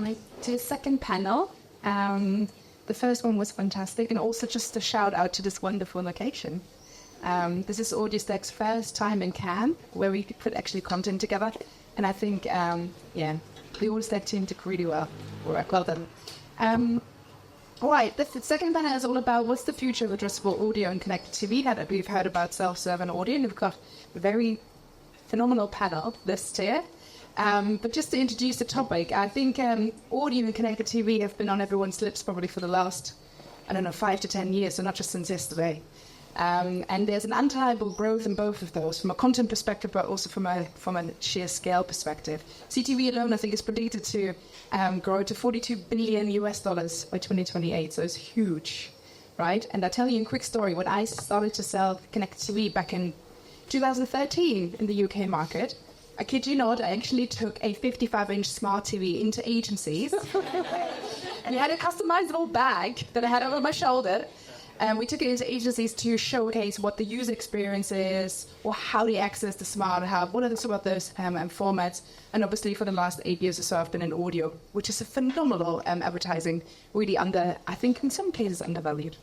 to the second panel. The first one was fantastic, and also just a shout out to this wonderful location. This is Audiostack's first time in Cannes, where we could put actually content together, and I think, the Audiostack team did really well. Well done. All right, the second panel is all about what's the future of addressable audio and connected TV. Now that we've heard about self-serve and audio, and we've got a very phenomenal panel list here. But just to introduce the topic, I think audio and connected TV have been on everyone's lips probably for the last, 5 to 10 years, so not just since yesterday. And there's an undeniable growth in both of those, from a content perspective, but also from a sheer scale perspective. CTV alone, I think, is predicted to grow to $42 billion by 2028, so it's huge, right? And I'll tell you a quick story. When I started to sell connected TV back in 2013 in the UK market, I kid you not, I actually took a 55-inch smart TV into agencies and I had a customizable bag that I had over my shoulder. And we took it into agencies to showcase what the user experience is, or how they access the smart hub, what are some of those formats. And obviously for the last 8 years or so, I've been in audio, which is a phenomenal advertising, really I think in some cases undervalued.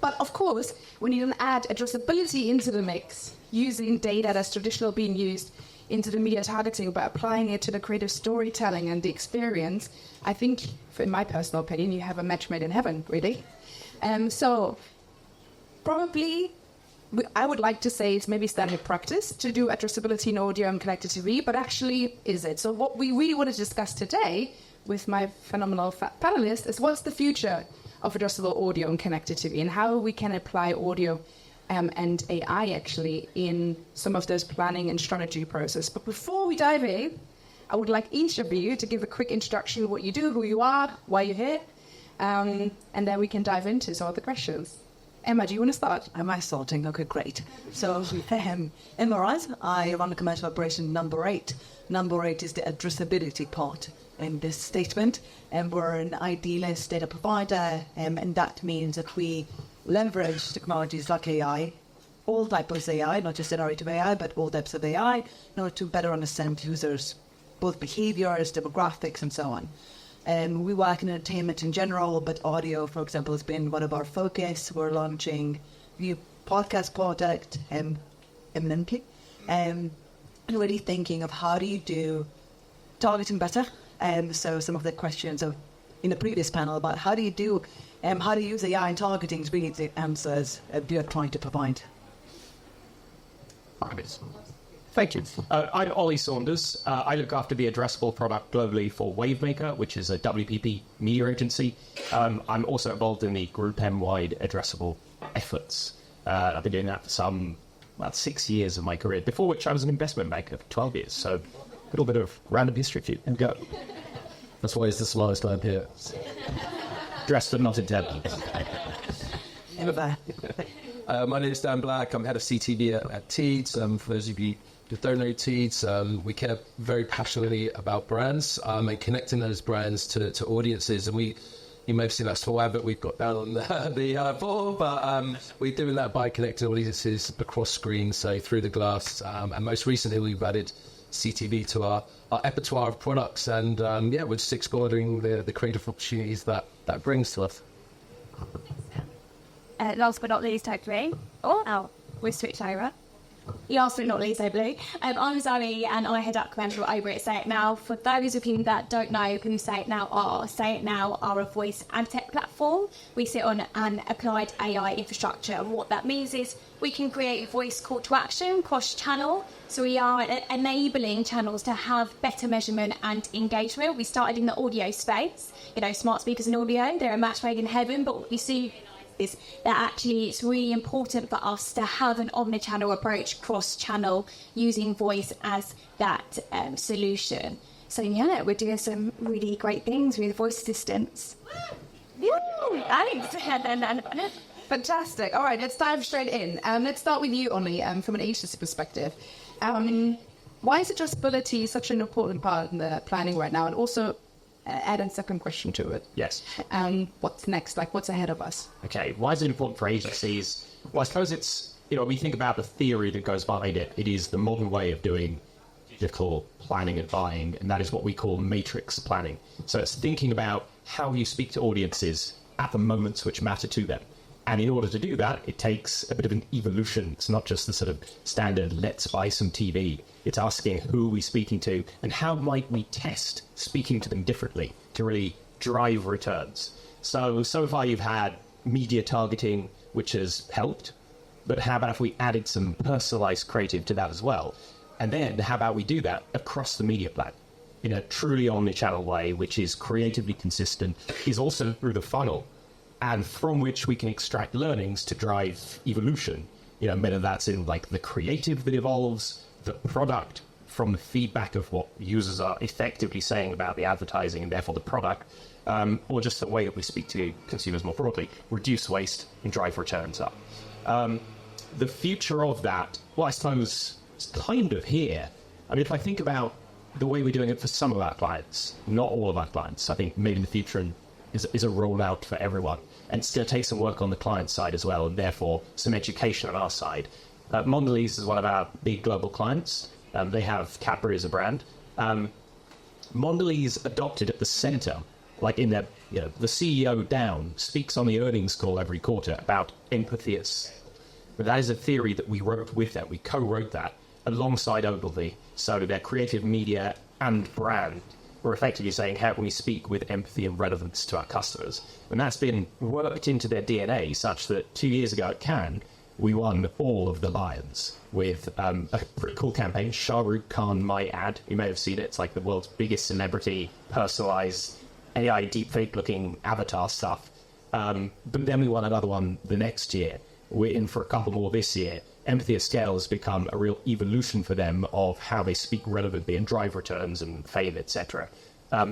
But of course, when you then add addressability into the mix, using data that's traditionally being used into the media targeting, but applying it to the creative storytelling and the experience, I think, in my personal opinion, you have a match made in heaven, really. So probably I would like to say it's maybe standard practice to do addressability in audio and connected TV, but actually is it? So what we really want to discuss today with my phenomenal panelists is what's the future of addressable audio and connected TV, and how we can apply audio and AI actually in some of those planning and strategy process. But before we dive in, I would like each of you to give a quick introduction of what you do, who you are, why you're here, and then we can dive into some of the questions. Emma, do you want to start? Am I starting? Okay, great. So, Emma Wright, I run the commercial operation NumberEight. NumberEight is the addressability part in this statement, and we're an ID-less data provider, and that means that we leverage technologies like AI, all types of AI, not just generative AI, but all types of AI, in order to better understand users, both behaviors, demographics, and so on. We work in entertainment in general, but audio, for example, has been one of our focus. We're launching a new podcast product imminently, and really thinking of how do you do targeting better. So some of the questions in the previous panel about how do you use AI in targeting is really the answers we are trying to provide. Thank you. I'm Ollie Saunders. I look after the Addressable product globally for Wavemaker, which is a WPP media agency. I'm also involved in the Group M-wide Addressable efforts. I've been doing that for about 6 years of my career, before which I was an investment banker for 12 years. So a little bit of random history for you. And go. That's why it's the slowest I'm here. Dressed but not intended. My name is Dan Black. I'm head of CTV at Teads. For those of you who don't know Teads, we care very passionately about brands and connecting those brands to audiences. And you may have seen that small advert we've got down on the board, but we're doing that by connecting audiences across screens, so through the glass. And most recently, we've added CTV to our repertoire of products, and we're just exploring the creative opportunities that brings to us. Last but not least, hopefully. We've switched over. Last but not least, hopefully. I'm Zoe, and I head up commercial over at Say It Now. For those of you that don't know who Say It Now are a voice and tech platform. We sit on an applied AI infrastructure, and what that means is we can create a voice call to action cross-channel. So we are enabling channels to have better measurement and engagement. We started in the audio space, smart speakers and audio. They're a match made in heaven, but what we see is that actually it's really important for us to have an omnichannel approach, cross-channel, using voice as that solution. So we're doing some really great things with voice assistants. Thanks. Fantastic. All right, let's dive straight in. Let's start with you, Ollie, from an agency perspective. Why is addressability such an important part in the planning right now? And also, add a second question to it. Yes. What's next? What's ahead of us? Okay. Why is it important for agencies? Well, I suppose it's, when we think about the theory that goes behind it, it is the modern way of doing digital planning and buying, and that is what we call matrix planning. So it's thinking about how you speak to audiences at the moments which matter to them. And in order to do that, it takes a bit of an evolution. It's not just the sort of standard, let's buy some TV. It's asking who are we speaking to and how might we test speaking to them differently to really drive returns. So far you've had media targeting, which has helped, but how about if we added some personalized creative to that as well? And then how about we do that across the media plan in a truly omnichannel way, which is creatively consistent, is also through the funnel, and from which we can extract learnings to drive evolution. Whether that's in like the creative that evolves, the product from the feedback of what users are effectively saying about the advertising and therefore the product, or just the way that we speak to consumers more broadly, reduce waste and drive returns up. The future of that, well, I suppose it's kind of here. I mean, if I think about the way we're doing it for some of our clients, not all of our clients, I think maybe in the future is a rollout for everyone. And it's going to take some work on the client side as well, and therefore some education on our side. Mondelez is one of our big global clients. They have Cadbury as a brand. Mondelez adopted at the center, like in their, the CEO down speaks on the earnings call every quarter about empathy. But that is a theory that we wrote with them. We co-wrote that alongside Ogilvy. So their creative media and brand were effectively saying, how can we speak with empathy and relevance to our customers? And that's been worked into their DNA such that 2 years ago at Cannes, we won all of the Lions with a pretty cool campaign, Shah Rukh Khan My Ad. You may have seen it. It's like the world's biggest celebrity, personalized, AI deepfake looking avatar stuff. But then we won another one the next year. We're in for a couple more this year. Empathy at scale has become a real evolution for them of how they speak relevantly and drive returns and fame, etc.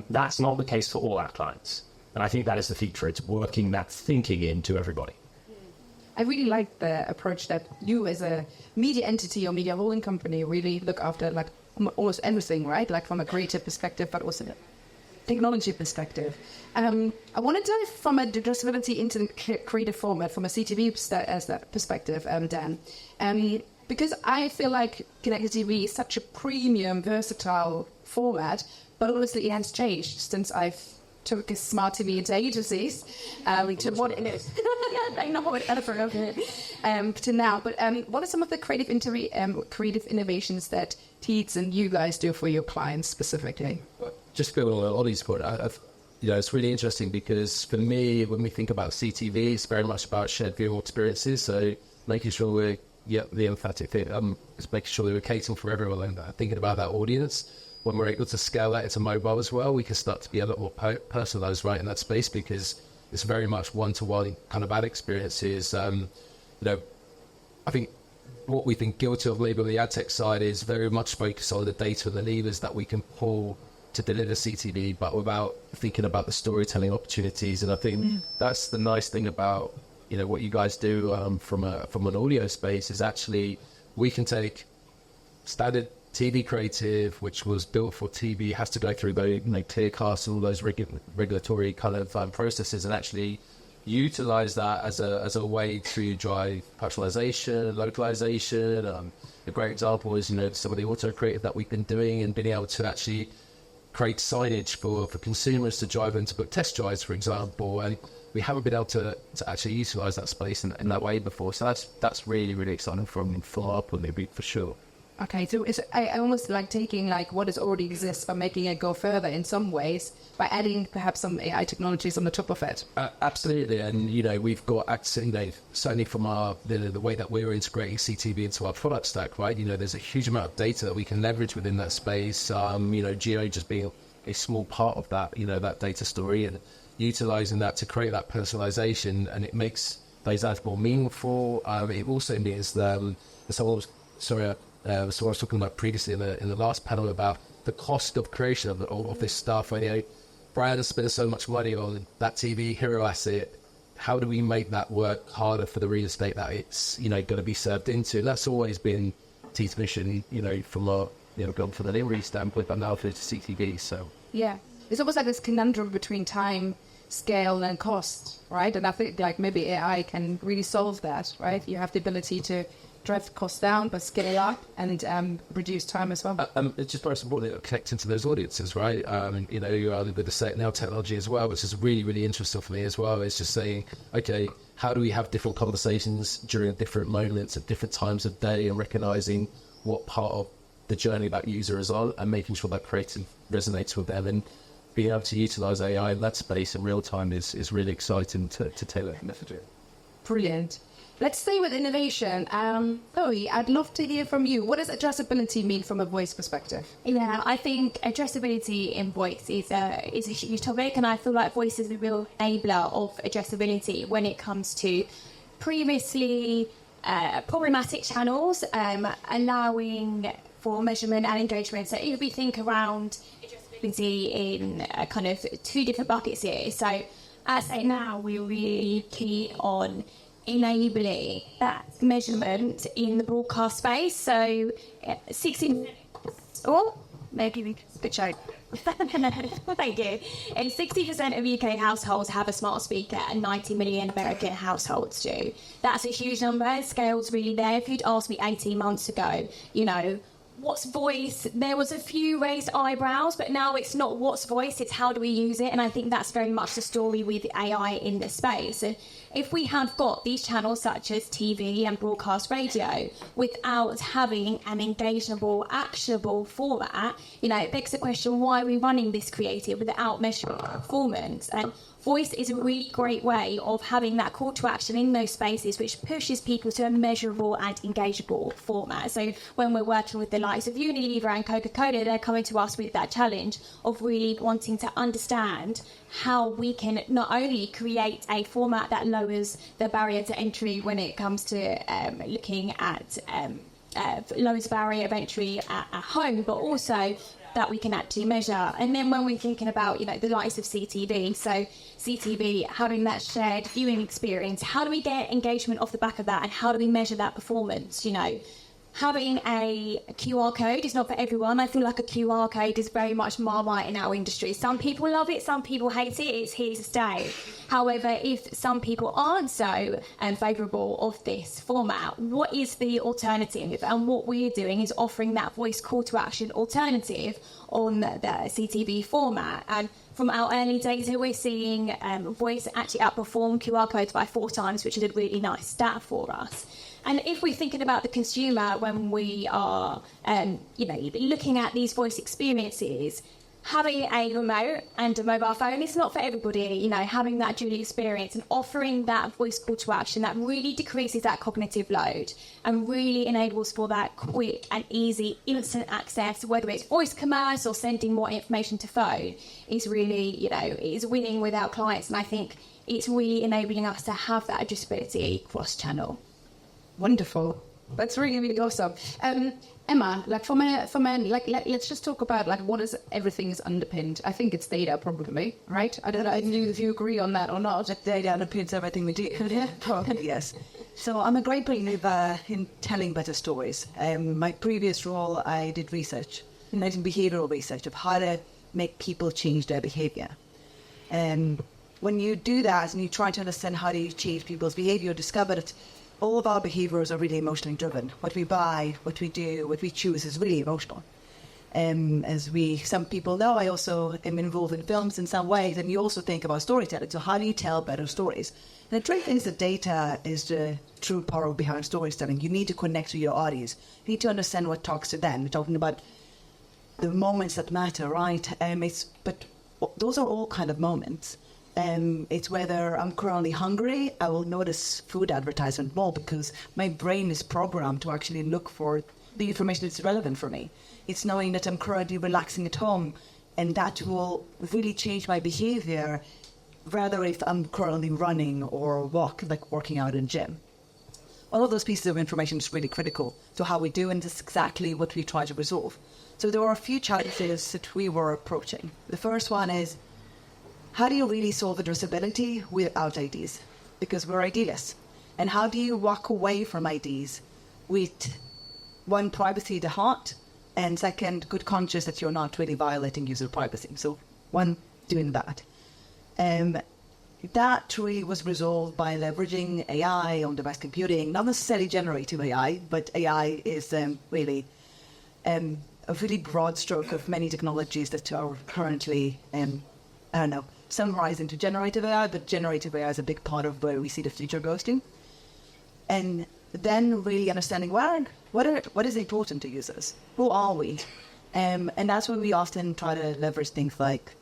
That's not the case for all our clients. And I think that is the future. It's working that thinking into everybody. I really like the approach that you as a media entity or media holding company really look after like almost everything, right? Like from a creative perspective, but also technology perspective. I want to dive from a addressability into the creative format from a CTV perspective, Dan. Because I feel like connected TV is such a premium, versatile format, but obviously it has changed since I've took a smart TV into agencies to what it is. I know what to now. But what are some of the creative innovations that Teads and you guys do for your clients specifically? Just building on Ollie's point, it's really interesting because for me, when we think about CTV, it's very much about shared viewing experiences. So making sure we're the emphatic thing is making sure that we're catering for everyone and thinking about that audience. When we're able to scale that into mobile as well, we can start to be a lot more personalized right in that space because it's very much one-to-one kind of ad experiences. I think what we've been guilty of maybe on the ad tech side is very much focus on the data and the levers that we can pull to deliver CTV, but without thinking about the storytelling opportunities. And I think that's the nice thing about what you guys do from an audio space is actually we can take standard TV creative, which was built for TV, has to go through the ClearCast and all those regulatory kind of processes, and actually utilize that as a way to drive personalization, localization. A great example is some of the auto creative that we've been doing and being able to actually create signage for consumers to drive in to book test drives, for example. And we haven't been able to actually utilize that space in that way before. So that's really, really exciting from our point of view, for sure. Okay, so I almost like taking what is already exists but making it go further in some ways by adding perhaps some AI technologies on the top of it. Absolutely, and we've got certainly from the way that we're integrating CTV into our product stack, right? There's a huge amount of data that we can leverage within that space. Geo just being a small part of that, that data story and utilizing that to create that personalization, and it makes those ads more meaningful. It also means that so I was talking about previously in the last panel about the cost of creation of this stuff. Brands spend so much money on that TV hero asset. How do we make that work harder for the real estate that it's going to be served into? That's always been Teads' mission, from a from the delivery standpoint, but now for CTV. So yeah, it's almost like this conundrum between time, scale, and cost, right? And I think maybe AI can really solve that, right? You have the ability to drive costs down, but scale up and reduce time as well. It's just most important connecting to those audiences, right? You know, you're with the Say It Now technology as well, which is really, really interesting for me as well. It's just saying, okay, how do we have different conversations during different moments at different times of day, and recognizing what part of the journey that user is on and making sure that creative resonates with them, and being able to utilize AI in that space in real time is really exciting to tailor messaging. Brilliant. Let's stay with innovation. Chloe, I'd love to hear from you. What does addressability mean from a voice perspective? Yeah, I think addressability in voice is a huge topic, and I feel like voice is a real enabler of addressability when it comes to previously problematic channels, allowing for measurement and engagement. So if we think around addressability in kind of two different buckets here. So as Say It Now, we're really key on enabling that measurement in the broadcast space. So 16, maybe we can switch out. Thank you. And 60% of UK households have a smart speaker, and 90 million American households do. That's a huge number. Scale's really there. If you'd asked me 18 months ago, you know, what's voice? There was a few raised eyebrows, but now it's not what's voice, it's how do we use it. And I think that's very much the story with AI in this space. And if we have got these channels such as TV and broadcast radio without having an engageable, actionable format, you know, it begs the question, why are we running this creative without measuring performance? And voice is a really great way of having that call to action in those spaces, which pushes people to a measurable and engageable format. So when we're working with the likes of Unilever and Coca-Cola, they're coming to us with that challenge of really wanting to understand how we can not only create a format that lowers the barrier to entry when it comes to looking at lowers the barrier of entry at home, but also that we can actually measure. And then when we're thinking about, you know, the likes of CTV, so CTV having that shared viewing experience, how do we get engagement off the back of that, and how do we measure that performance? You know, having a QR code is not for everyone. I feel like a QR code is very much Marmite in our industry. Some people love it, some people hate it. It's here to stay. However, if some people aren't so favourable of this format, what is the alternative? And what we're doing is offering that voice call to action alternative on the CTV format. And from our early data, we're seeing voice actually outperform QR codes by 4 times, which is a really nice stat for us. And if we're thinking about the consumer when we are, you know, looking at these voice experiences, having a remote and a mobile phone is not for everybody. You know, having that dual experience and offering that voice call to action that really decreases that cognitive load and really enables for that quick and easy instant access, whether it's voice commerce or sending more information to phone, is really, you know, is winning with our clients. And I think it's really enabling us to have that addressability cross-channel. Wonderful. That's really, really awesome. Emma, like let's just talk about like what is everything is underpinned. I think it's data, probably, right? I don't know if you agree on that or not. That data underpins everything we do. Yeah, probably, yes. So I'm a great believer in telling better stories. My previous role, I did research, in behavioural research of how to make people change their behaviour. And when you do that and you try to understand how to change people's behaviour, you discover that all of our behaviours are really emotionally driven. What we buy, what we do, what we choose is really emotional. As some people know, I also am involved in films in some ways, and you also think about storytelling. So how do you tell better stories? And the truth is that data is the true power behind storytelling. You need to connect to your audience. You need to understand what talks to them. We're talking about the moments that matter, right? But those are all kind of moments. It's whether I'm currently hungry, I will notice food advertisement more because my brain is programmed to actually look for the information that's relevant for me. It's knowing that I'm currently relaxing at home, and that will really change my behavior, rather if I'm currently running or working out in gym. All of those pieces of information is really critical to how we do, and this is exactly what we try to resolve. So there are a few challenges that we were approaching. The first one is, how do you really solve addressability without IDs? Because we're idealists. And how do you walk away from IDs with, one, privacy at the heart, and second, good conscience that you're not really violating user privacy? So one, doing that. that really was resolved by leveraging AI on device computing, not necessarily generative AI, but AI is really a really broad stroke of many technologies that are currently, summarized into generative AI, but generative AI is a big part of where we see the future goes to. And then really understanding what is important to users? Who are we? And that's where we often try to leverage things like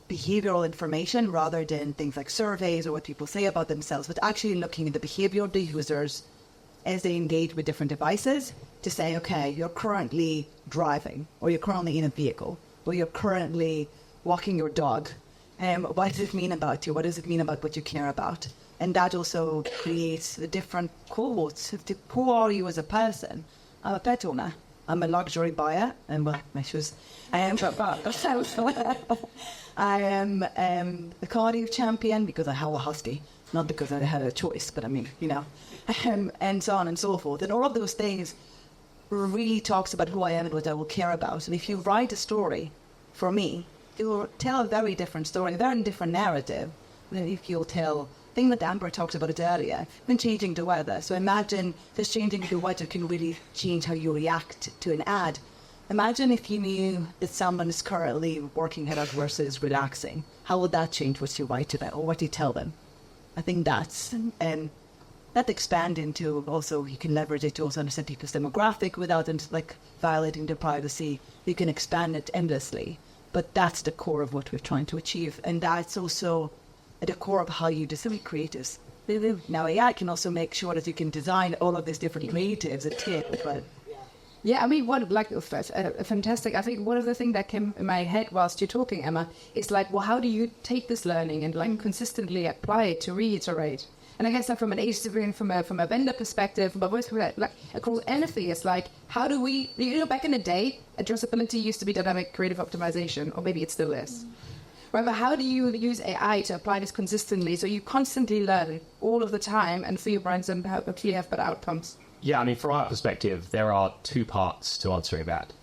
behavioral information rather than things like surveys or what people say about themselves, but actually looking at the behavior of the users as they engage with different devices to say, okay, you're currently driving, or you're currently in a vehicle, or you're currently walking your dog. What does it mean about you? What does it mean about what you care about? And that also creates the different cohorts. Who are you as a person? I'm a pet owner. I'm a luxury buyer, and well, my shoes. I am the cardio champion because I have a husky, not because I had a choice, but I mean, and so on and so forth. And all of those things really talks about who I am and what I will care about. And if you write a story, for me, it will tell a very different story, a very different narrative than if you'll tell thing that Amber talked about it earlier, when changing the weather. So imagine this changing the weather can really change how you react to an ad. Imagine if you knew that someone is currently working hard versus relaxing. How would that change what you write to them or what you tell them? I think that's, and that expand into also, you can leverage it to also understand people's demographic without violating their privacy. You can expand it endlessly. But that's the core of what we're trying to achieve. And that's also at the core of how you design creatives. Now AI can also make sure that you can design all of these different creatives at tip, but yeah, I mean, fantastic. I think one of the things that came in my head whilst you're talking, Emma, is how do you take this learning and consistently apply it to reiterate? And I guess from an agency, from a vendor perspective, but across anything, it's how do we, back in the day, addressability used to be dynamic creative optimization, or maybe it still is. Right, but how do you use AI to apply this consistently so you constantly learn all of the time and for your brands and hopefully have better outcomes? Yeah, I mean, from our perspective, there are two parts to answering that.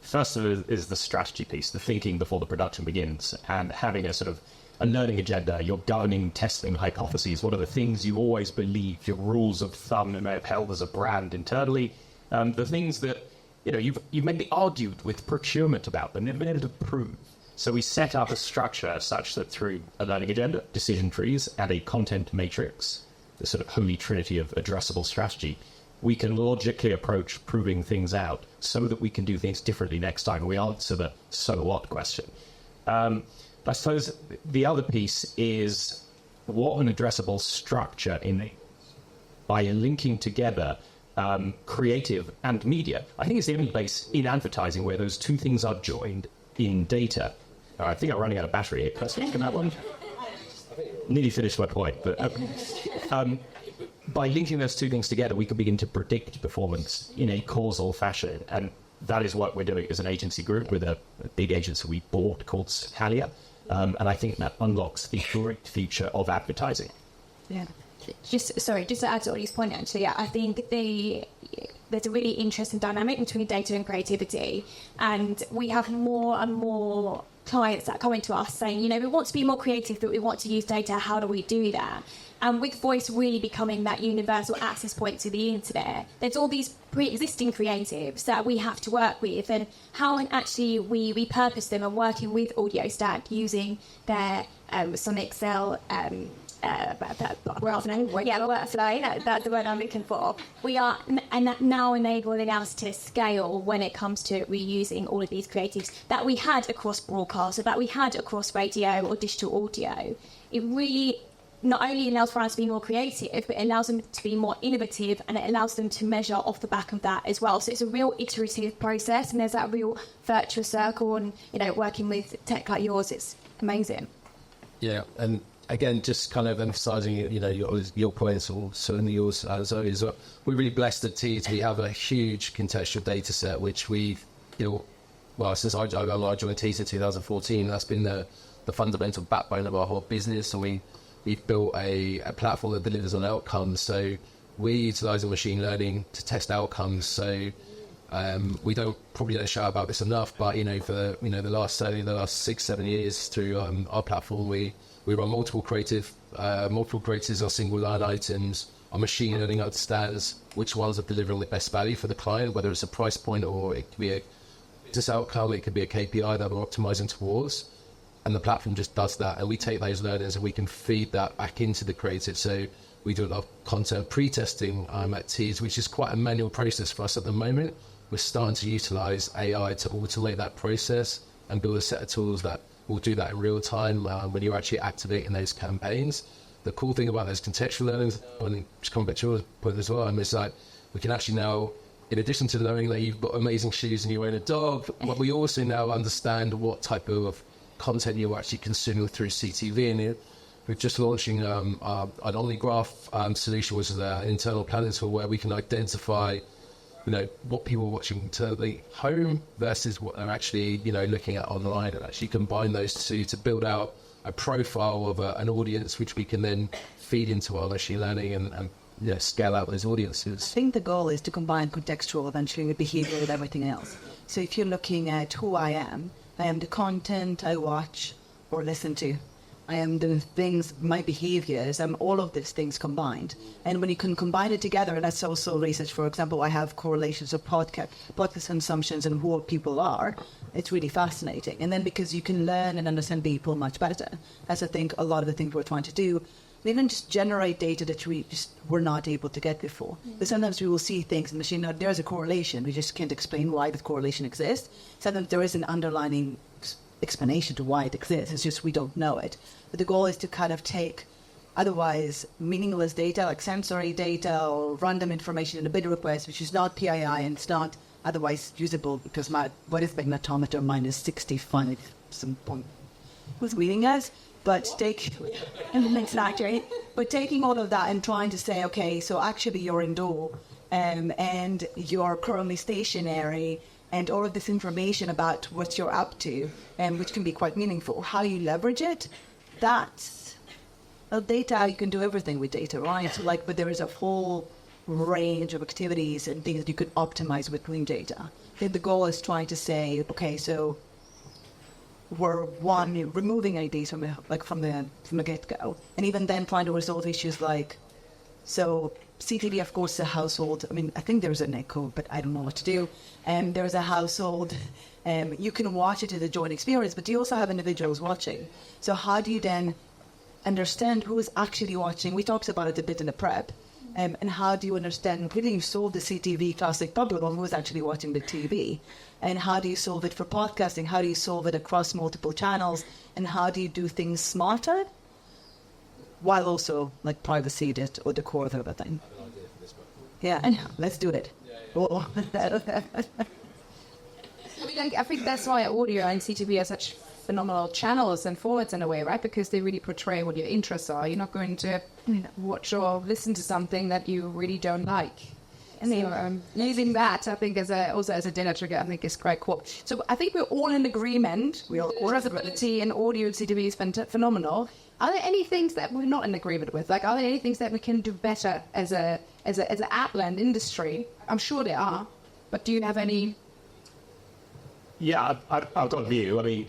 First of all is the strategy piece, the thinking before the production begins, and having a sort of a learning agenda. You're governing, testing hypotheses. What are the things you always believe, your rules of thumb you may have held as a brand internally, the things that you've maybe argued with procurement about, but never been able to prove. So we set up a structure such that through a learning agenda, decision trees, and a content matrix, the sort of holy trinity of addressable strategy, we can logically approach proving things out so that we can do things differently next time. We answer the so what question. I suppose the other piece is what an addressable structure by linking together creative and media. I think it's the only place in advertising where those two things are joined in data. I think I'm running out of battery here. Let's look at that one. Nearly finished my point, but by linking those two things together, we can begin to predict performance in a causal fashion, and that is what we're doing as an agency group with a big agency we bought called Halia, and I think that unlocks the great feature of advertising. Yeah. Just to add to Ollie's point, actually, I think there's a really interesting dynamic between data and creativity, and we have more and more clients that come into us saying, we want to be more creative, but we want to use data. How do we do that? And with voice really becoming that universal access point to the internet, there's all these pre-existing creatives that we have to work with, and how actually we repurpose them and working with Audiostack using their Sonic Cell that's the word I'm looking for. We are now enabling us to scale when it comes to reusing all of these creatives that we had across broadcast, or that we had across radio or digital audio. It really not only allows for us to be more creative, but it allows them to be more innovative, and it allows them to measure off the back of that as well. So it's a real iterative process, and there's that real virtuous circle, and working with tech like yours, it's amazing. Yeah, and again, just kind of emphasising, your points, or certainly yours, Zoe, is we're really blessed at Teads. We have a huge contextual data set, which we've, since I joined Teads in 2014, that's been the fundamental backbone of our whole business. So we've built a platform that delivers on outcomes. So we're utilising machine learning to test outcomes. So We probably don't shout about this enough, but for the last 6-7 years through our platform, we run multiple creatives on single line items. Our machine learning understands which ones are delivering the best value for the client, whether it's a price point or it could be a business outcome, it could be a KPI that we're optimizing towards. And the platform just does that, and we take those learnings and we can feed that back into the creative. So we do a lot of content pre-testing at Teads, which is quite a manual process for us at the moment. We're starting to utilize AI to automate that process and build a set of tools that will do that in real time when you're actually activating those campaigns. The cool thing about those contextual learnings, and just come back to your point as well, is like we can actually now, in addition to knowing that you've got amazing shoes and you own a dog, we also now understand what type of content you're actually consuming through CTV. And we're just launching an OmniGraph solution, which is an internal planning tool where we can identify what people are watching internally home versus what they're actually looking at online, and actually combine those two to build out a profile of an audience which we can then feed into our machine learning and scale out those audiences. I think the goal is to combine contextual eventually with behavior with everything else. So if you're looking at who I am the content I watch or listen to. I am the things, my behaviors, I'm all of these things combined. And when you can combine it together, and that's also research, for example, I have correlations of podcast consumptions and who people are. It's really fascinating. And then because you can learn and understand people much better, as I think a lot of the things we're trying to do, they can just generate data that we just were not able to get before. But sometimes we will see things in the machine, now there's a correlation, we just can't explain why the correlation exists. Sometimes there is an underlying explanation to why it exists, it's just we don't know it. But the goal is to kind of take otherwise meaningless data, like sensory data or random information in a bid request, which is not PII and it's not otherwise usable because my what is magnetometer minus 65 some point. Who's reading us? But but taking all of that and trying to say, okay, so actually you're indoor and you're currently stationary, and all of this information about what you're up to, which can be quite meaningful. How you leverage it, that's data. You can do everything with data, right? So but there is a whole range of activities and things that you could optimize with clean data. Then the goal is trying to say, okay, so we're removing IDs from the get-go, and even then trying to resolve issues like, so CTV, of course, a household. I mean, I think there's an echo, but I don't know what to do. There's a household. You can watch it as a joint experience, but you also have individuals watching. So how do you then understand who is actually watching? We talked about it a bit in the prep. And how do you understand, really you solve the CTV classic problem, who is actually watching the TV? And how do you solve it for podcasting? How do you solve it across multiple channels? And how do you do things smarter? While also privacy or the core of everything. Yeah, let's do it. I think that's why audio and CTV are such phenomenal channels and formats in a way, right? Because they really portray what your interests are. You're not going to watch or listen to something that you really don't like. And so, using that, I think, also as a dinner trigger, I think is quite cool. So I think we're all in agreement. Addressability and audio and CTV is phenomenal. Are there any things that we're not in agreement with? Are there any things that we can do better as an Appland industry? I'm sure there are, but do you have any? Yeah, I've got a view. I mean,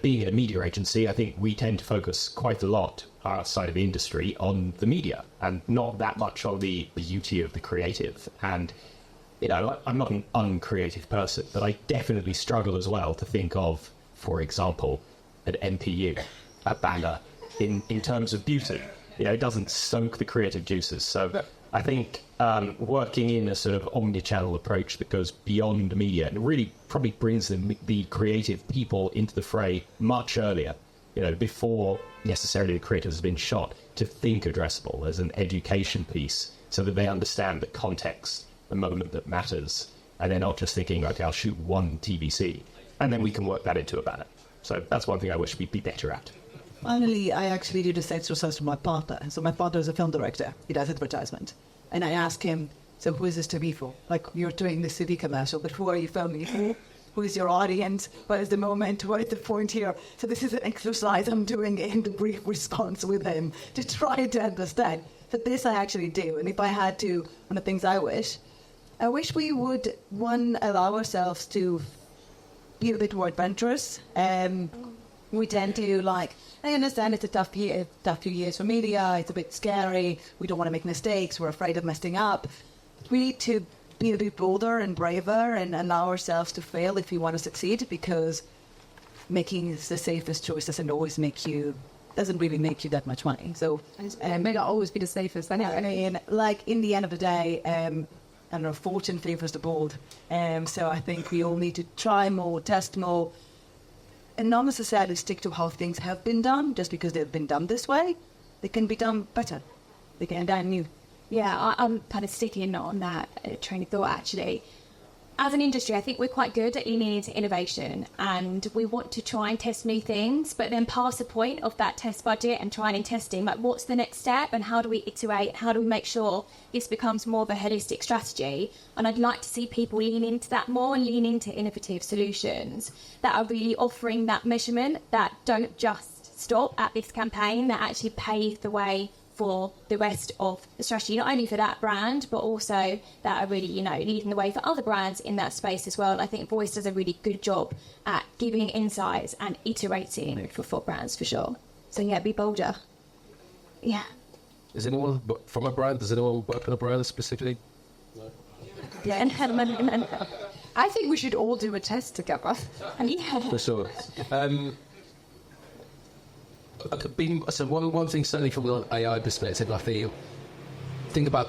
being a media agency, I think we tend to focus quite a lot, our side of the industry, on the media and not that much on the beauty of the creative. And, I'm not an uncreative person, but I definitely struggle as well to think of, for example, an MPU, a banner, in terms of beauty. It doesn't soak the creative juices. So I think working in a sort of omni-channel approach that goes beyond the media and really probably brings the creative people into the fray much earlier, before necessarily the creative has been shot, to think addressable as an education piece so that they understand the context, the moment that matters, and they're not just thinking, okay, I'll shoot one TVC, and then we can work that into a banner. So that's one thing I wish we'd be better at. Finally, I actually did this exercise with my partner. So my partner is a film director. He does advertisement. And I asked him, so who is this to be for? You're doing the CV commercial, but who are you filming for? Who is your audience? What is the moment? What is the point here? So this is an exercise I'm doing in the brief response with him to try to understand. So this I actually do. And if I had to, one of the things I wish, I wish we would, one, allow ourselves to be a bit more adventurous. We tend to, like, I understand it's a tough few years for media, it's a bit scary, we don't want to make mistakes, we're afraid of messing up. We need to be a bit bolder and braver and allow ourselves to fail if we want to succeed, because making the safest choice doesn't really make you that much money. So May not always be the safest. I know. like, in the end of the day, I don't know, fortune favors the bold. So I think we all need to try more, test more, and not necessarily stick to how things have been done just because they've been done this way. They can be done better. They can be done new. Yeah, I'm kind of sticking on that train of thought, actually. As an industry, I think we're quite good at leaning into innovation, and we want to try and test new things, but then past the point of that test budget and trying and testing, like, what's the next step and how do we iterate? How do we make sure this becomes more of a holistic strategy? And I'd like to see people lean into that more and lean into innovative solutions that are really offering that measurement, that don't just stop at this campaign, that actually pave the way for the rest of the strategy, not only for that brand, but also that are really, leading the way for other brands in that space as well. And I think Voice does a really good job at giving insights and iterating for brands, for sure. So yeah, be bolder. Yeah. Is anyone from a brand? Does anyone work on a brand specifically? Yeah. And I think we should all do a test together. yeah. For sure. So one thing, certainly from an AI perspective, I think about,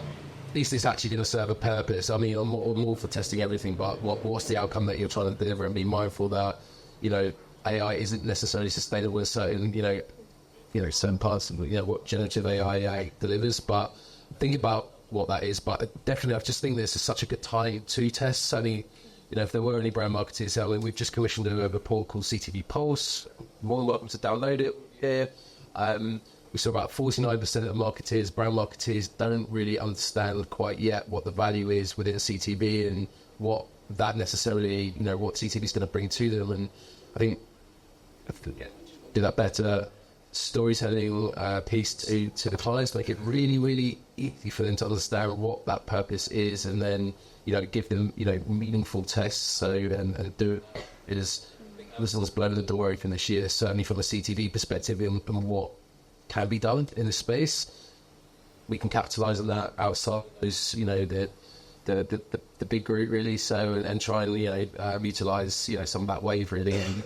is this actually going to serve a purpose? I mean, I'm more for testing everything, but what's the outcome that you're trying to deliver, and be mindful that, AI isn't necessarily sustainable in certain, certain parts of, what generative AI delivers, but think about what that is. But definitely, I just think this is such a good time to test. Certainly, if there were any brand marketers out there, we've just commissioned a report called CTV Pulse. More than welcome to download it here. We saw about 49% of marketers, brand marketers, don't really understand quite yet what the value is within CTV and what that necessarily, what CTV is going to bring to them. And I think do that better storytelling piece to the clients, make it really, really easy for them to understand what that purpose is, and then give them meaningful tests and do it as listeners blowing the door open this year, certainly from a CTV perspective, and what can be done in this space. We can capitalise on that outside those, the big group really. So and try and utilise some of that wave really. And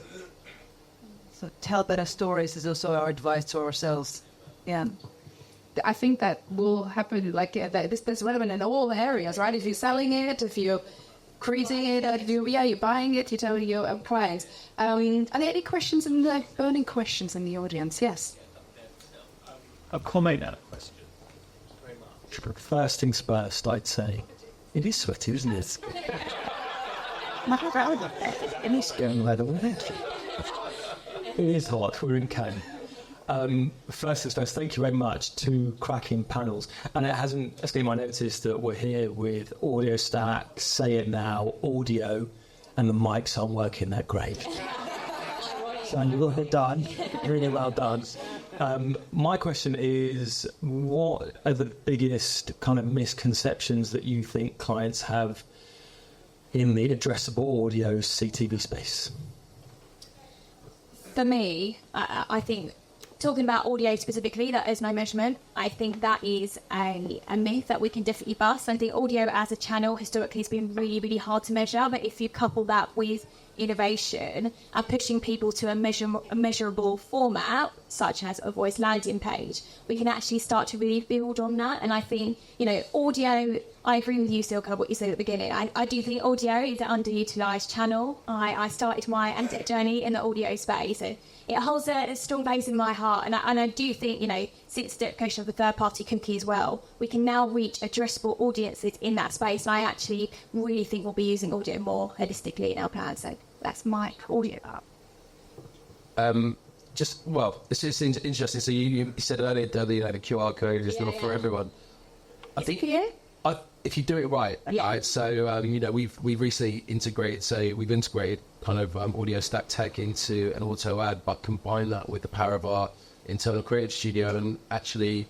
So tell better stories is also our advice to ourselves. Yeah. I think that will happen, like, this relevant in all areas, right? If you're selling it, if you're creating it, if you're buying it, you tell your price. Are there any questions burning questions in the audience? Yes. A comment and a question. First things first, I'd say it is sweaty, isn't it? It is hot. We're in Cannes. First things first, thank you very much. Two cracking panels. And it hasn't escaped my notice that we're here with Audiostack, Say It Now, Audio, and the mics aren't working that great. So well done. Really well done. My question is, what are the biggest kind of misconceptions that you think clients have in the addressable audio CTV space? For me, I think, talking about audio specifically, that is no measurement. I think that is a myth that we can definitely bust. I think audio as a channel historically has been really, really hard to measure. But if you couple that with innovation and pushing people to a measurable format, such as a voice landing page, we can actually start to really build on that. And I think, audio, I agree with you, Silke, what you said at the beginning. I do think audio is an underutilised channel. I started my AdTech journey in the audio space. So it holds a strong place in my heart. And I do think, since the deprecation of the third-party cookie as well, we can now reach addressable audiences in that space. And I actually really think we'll be using audio more holistically in our plan. So that's my audio part. It's just interesting. So you said earlier that the QR code is not for everyone. I think if you do it right, right. So we've recently integrated. So we've integrated kind of Audiostack tech into an auto ad, but combine that with the power of our internal creative studio, and actually,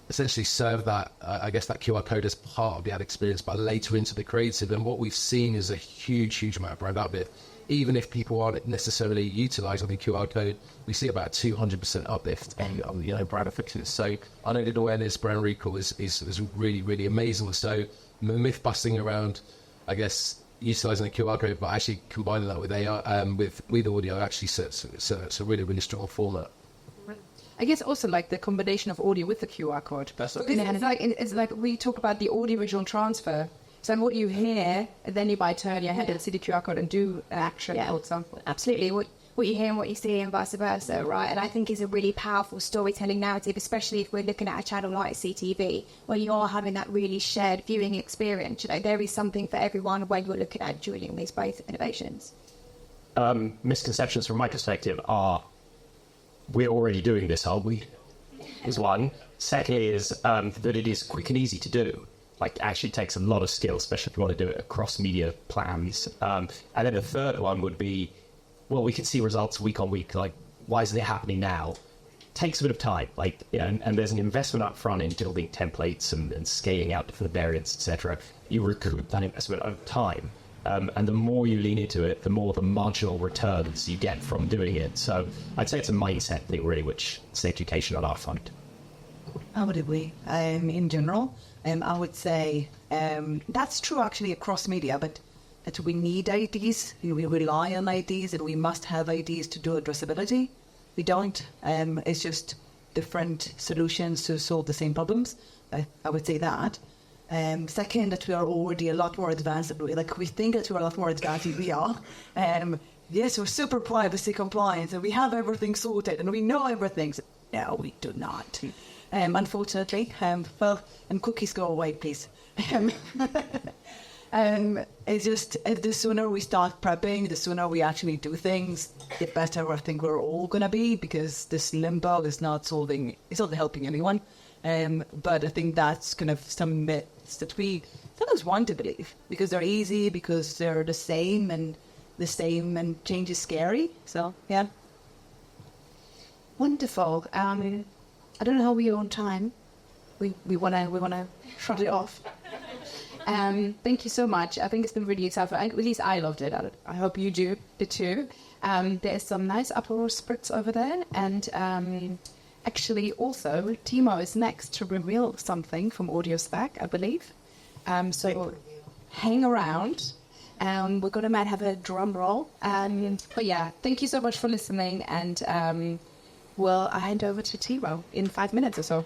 essentially serve that, I guess, that QR code as part of the ad experience, but later into the creative. And what we've seen is a huge amount of brand uplift. Even if people aren't necessarily utilising the QR code, we see about 200% uplift in brand effectiveness. So unaided awareness, brand recall is really amazing. So myth busting around, I guess, utilising the QR code, but actually combining that with AI, with audio, actually sets a really strong format. I guess also like the combination of audio with the QR code. It's like we talk about the audio-visual transfer. So what you hear, and then you might turn your head and see the QR code and do an action, for example. Absolutely. What you hear and what you see and vice versa, right? And I think it's a really powerful storytelling narrative, especially if we're looking at a channel like CTV, where you are having that really shared viewing experience. There is something for everyone when you're looking at joining these both innovations. Misconceptions from my perspective are, we're already doing this, aren't we? Is one. Second is that it is quick and easy to do. Like, actually takes a lot of skill, especially if you want to do it across media plans. And then the third one would be, well, we can see results week on week. Like, why is it happening now? Takes a bit of time. Like, and there's an investment up front in building templates and scaling out different variants, etc. You recoup that investment over time. And the more you lean into it, the more the marginal returns you get from doing it. So I'd say it's a mindset thing, really, which is education on our side. How would we? In general, I would say that's true actually across media, but that we need IDs, we rely on IDs, and we must have IDs to do addressability. We don't. It's just different solutions to solve the same problems. I would say that. Second, that we are already a lot more advanced. Like, we think that we're a lot more advanced than we are. Yes, we're super privacy compliant, and we have everything sorted, and we know everything. No, we do not. Unfortunately. Well, and cookies go away, please. It's just, the sooner we start prepping, the sooner we actually do things, the better I think we're all going to be, because this limbo is not solving, it's not helping anyone. But I think that's kind of some myths that we sometimes want to believe, because they're easy, because they're the same, and change is scary. So, yeah. Wonderful. I don't know how we are on time. We wanna shut it off. Thank you so much. I think it's been really exciting. At least I loved it. I hope you did too. There's some nice Aperol spritz over there, and actually also Timo is next to reveal something from Audiostack, I believe. So hang around. We're gonna have a drum roll. But yeah, thank you so much for listening, and I hand over to Timo in 5 minutes or so.